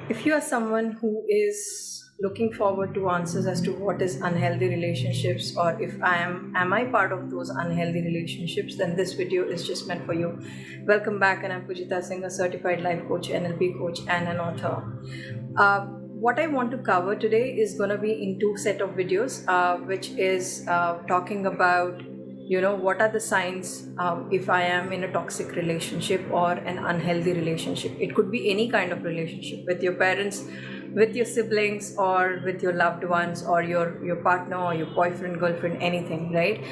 If you are someone who is looking forward to answers as to what is unhealthy relationships, or if am I part of those unhealthy relationships, then this video is just meant for you. Welcome back, and I'm Pujita Singh, a certified life coach, NLP coach, and an author. What I want to cover today is going to be in two set of videos, which is talking about what are the signs if I am in a toxic relationship or an unhealthy relationship. It could be any kind of relationship with your parents, with your siblings, or with your loved ones, or your partner, or your boyfriend, girlfriend, anything, right?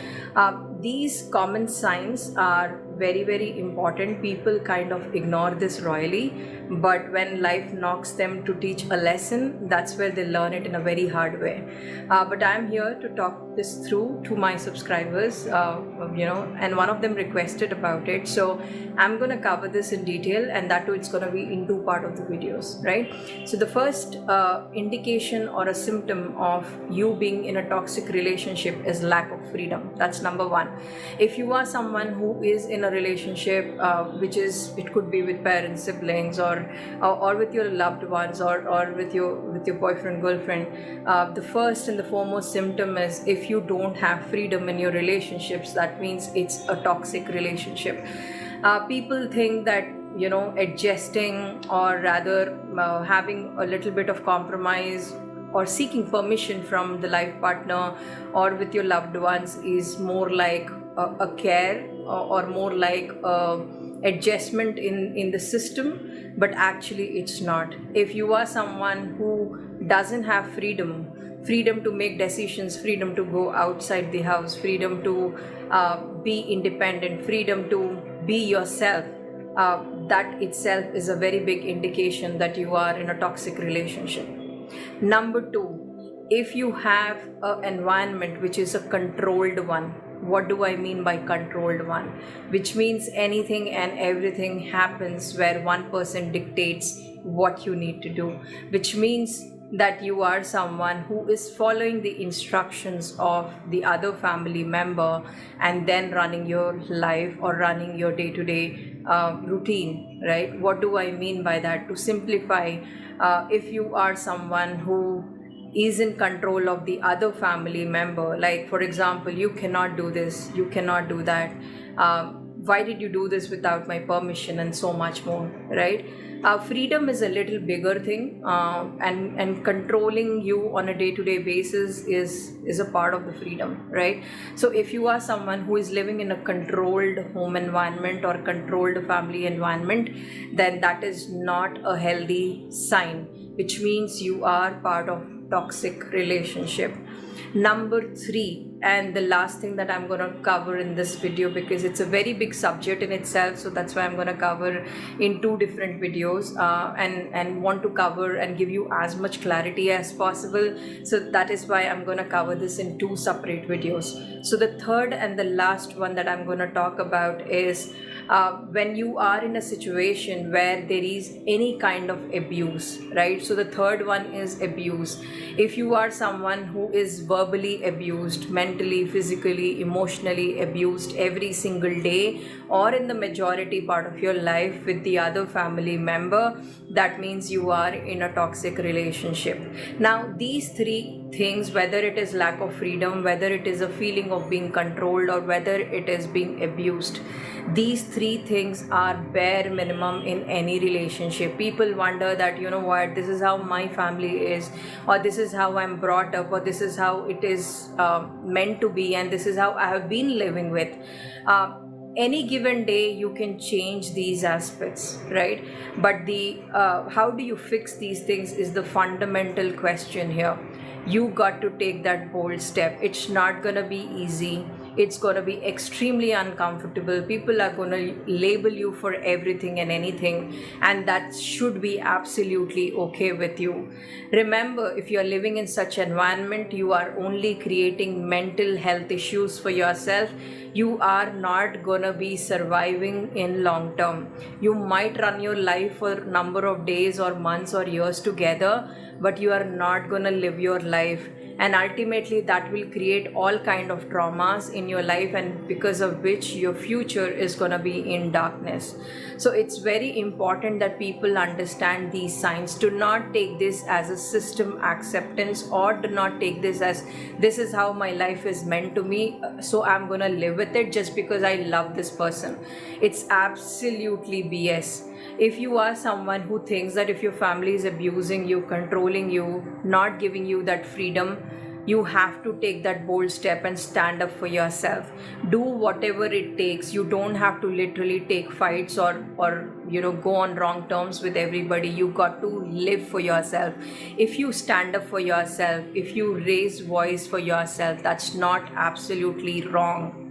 These common signs are very, very important. People kind of ignore this royally, but when life knocks them to teach a lesson, that's where they learn it in a very hard way. But I'm here to talk this through to my subscribers, and one of them requested about it. So I'm going to cover this in detail, and that too, it's going to be in two part of the videos, right? So the first indication or a symptom of you being in a toxic relationship is lack of freedom. That's number one. If you are someone who is in a relationship, it could be with parents, siblings, or with your loved ones, or with your boyfriend, girlfriend, the first and the foremost symptom is if you don't have freedom in your relationships, that means it's a toxic relationship. People think that adjusting, or rather having a little bit of compromise or seeking permission from the life partner or with your loved ones is more like a care, or more like adjustment in the system, but actually it's not. If you are someone who doesn't have freedom to make decisions, freedom to go outside the house, freedom to be independent, freedom to be yourself, that itself is a very big indication that you are in a toxic relationship. Number two, if you have an environment which is a controlled one. What do I mean by controlled one? Which means anything and everything happens where one person dictates what you need to do, which means that you are someone who is following the instructions of the other family member and then running your life or running your day-to-day routine, right? What do I mean by that? To simplify, if you are someone who is in control of the other family member, like for example, you cannot do this, you cannot do that, why did you do this without my permission, and so much more, right? Freedom is a little bigger thing, and controlling you on a day-to-day basis is a part of the freedom, right? So if you are someone who is living in a controlled home environment or controlled family environment, then that is not a healthy sign, which means you are part of toxic relationship. Number three, and the last thing that I'm going to cover in this video, because it's a very big subject in itself, so that's why I'm going to cover in two different videos, and want to cover and give you as much clarity as possible. So that is why I'm going to cover this in two separate videos. So the third and the last one that I'm going to talk about is when you are in a situation where there is any kind of abuse, right? So the third one is abuse. If you are someone who is verbally abused, mentally, physically, emotionally abused every single day, or in the majority part of your life with the other family member, that means you are in a toxic relationship. Now, these three things, whether it is lack of freedom, whether it is a feeling of being controlled, or whether it is being abused, these three things are bare minimum in any relationship. People wonder that, what, this is how my family is, or this is how I'm brought up, or this is how it is meant to be, and this is how I have been living with. Any given day you can change these aspects, right? But the how do you fix these things is the fundamental question here. You got to take that bold step. It's not gonna be easy. It's going to be extremely uncomfortable. People are going to label you for everything and anything, and that should be absolutely okay with you. Remember, if you are living in such environment, you are only creating mental health issues for yourself. You are not going to be surviving in long term. You might run your life for a number of days or months or years together, but you are not going to live your life and ultimately that will create all kind of traumas in your life, and because of which your future is going to be in darkness. So it's very important that people understand these signs. Do not take this as a system acceptance, or do not take this as this is how my life is meant to me, so I'm going to live with it just because I love this person. It's absolutely BS. If you are someone who thinks that if your family is abusing you, controlling you, not giving you that freedom, you have to take that bold step and stand up for yourself. Do whatever it takes. You don't have to literally take fights or go on wrong terms with everybody. You got to live for yourself. If you stand up for yourself, if you raise voice for yourself, that's not absolutely wrong.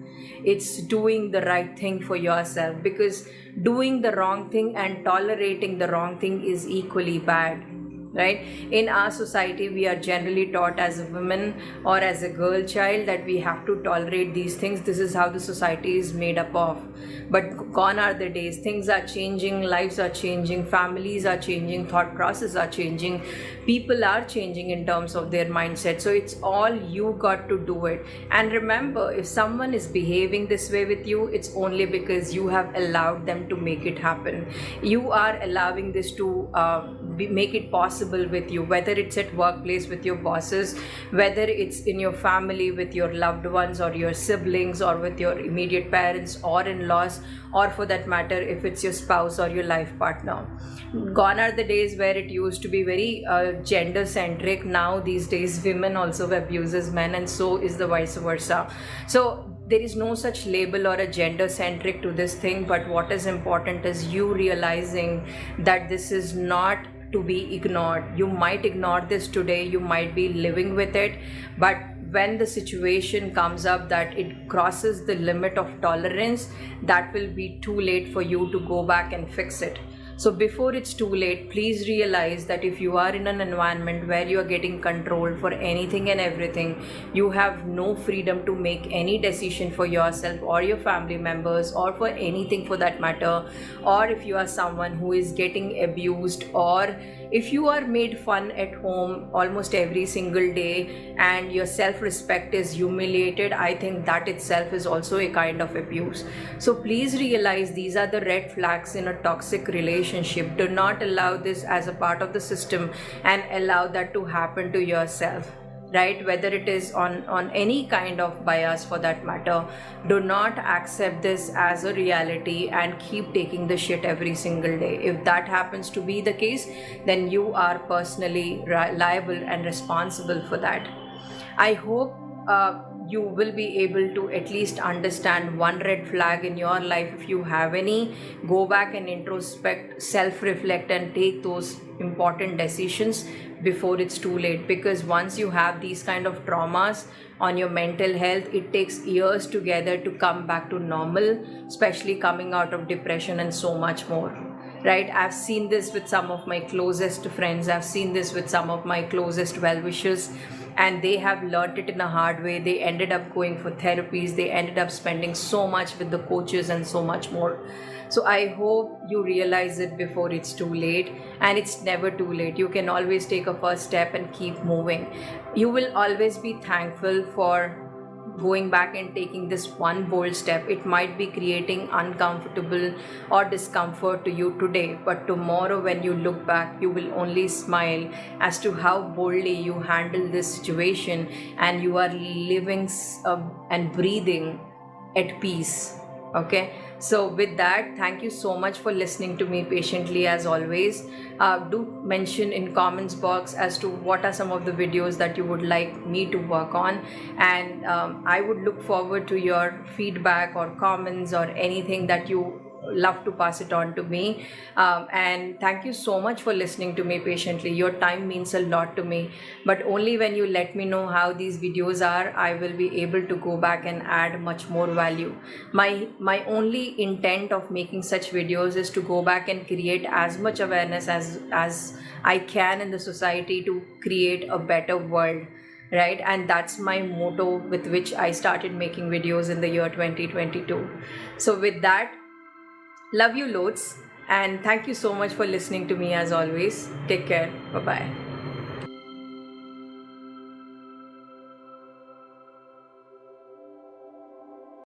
It's doing the right thing for yourself, because doing the wrong thing and tolerating the wrong thing is equally bad, right? In our society, we are generally taught as a woman or as a girl child that we have to tolerate these things. This is how the society is made up of. But gone are the days. Things are changing, lives are changing, families are changing, thought processes are changing, people are changing in terms of their mindset. So it's all you got to do it. And remember, if someone is behaving this way with you, it's only because you have allowed them to make it happen. You are allowing this to make it possible with you, whether it's at workplace with your bosses, whether it's in your family with your loved ones or your siblings, or with your immediate parents or in-laws, or for that matter if it's your spouse or your life partner. Gone are the days where it used to be very gender centric. Now these days women also abuses men, and so is the vice versa. So there is no such label or a gender centric to this thing, but what is important is you realizing that this is not to be ignored. You might ignore this today, you might be living with it, but when the situation comes up that it crosses the limit of tolerance, that will be too late for you to go back and fix it. So before it's too late, please realize that if you are in an environment where you are getting controlled for anything and everything, you have no freedom to make any decision for yourself or your family members, or for anything for that matter. Or if you are someone who is getting abused, or if you are made fun at home almost every single day and your self-respect is humiliated, I think that itself is also a kind of abuse. So please realize these are the red flags in a toxic relationship. Do not allow this as a part of the system and allow that to happen to yourself, right? Whether it is on any kind of bias for that matter, do not accept this as a reality and keep taking the shit every single day. If that happens to be the case, then you are personally liable and responsible for that. I hope you will be able to at least understand one red flag in your life. If you have any, go back and introspect, self-reflect, and take those important decisions before it's too late. Because once you have these kind of traumas on your mental health, it takes years together to come back to normal, especially coming out of depression and so much more. Right? I've seen this with some of my closest friends. I've seen this with some of my closest well-wishers, and they have learned it in a hard way. They ended up going for therapies. They ended up spending so much with the coaches and so much more. So I hope you realize it before it's too late, and it's never too late. You can always take a first step and keep moving. You will always be thankful for going back and taking this one bold step. It might be creating uncomfortable or discomfort to you today, but tomorrow when you look back, you will only smile as to how boldly you handle this situation, and you are living and breathing at peace. Okay, so with that, thank you so much for listening to me patiently as always. Do mention in comments box as to what are some of the videos that you would like me to work on, and I would look forward to your feedback or comments or anything that you love to pass it on to me. And thank you so much for listening to me patiently. Your time means a lot to me, but only when you let me know how these videos are, I will be able to go back and add much more value. My only intent of making such videos is to go back and create as much awareness as I can in the society to create a better world, right? And that's my motto with which I started making videos in the year 2022. So with that, love you loads, and thank you so much for listening to me as always. Take care. Bye-bye.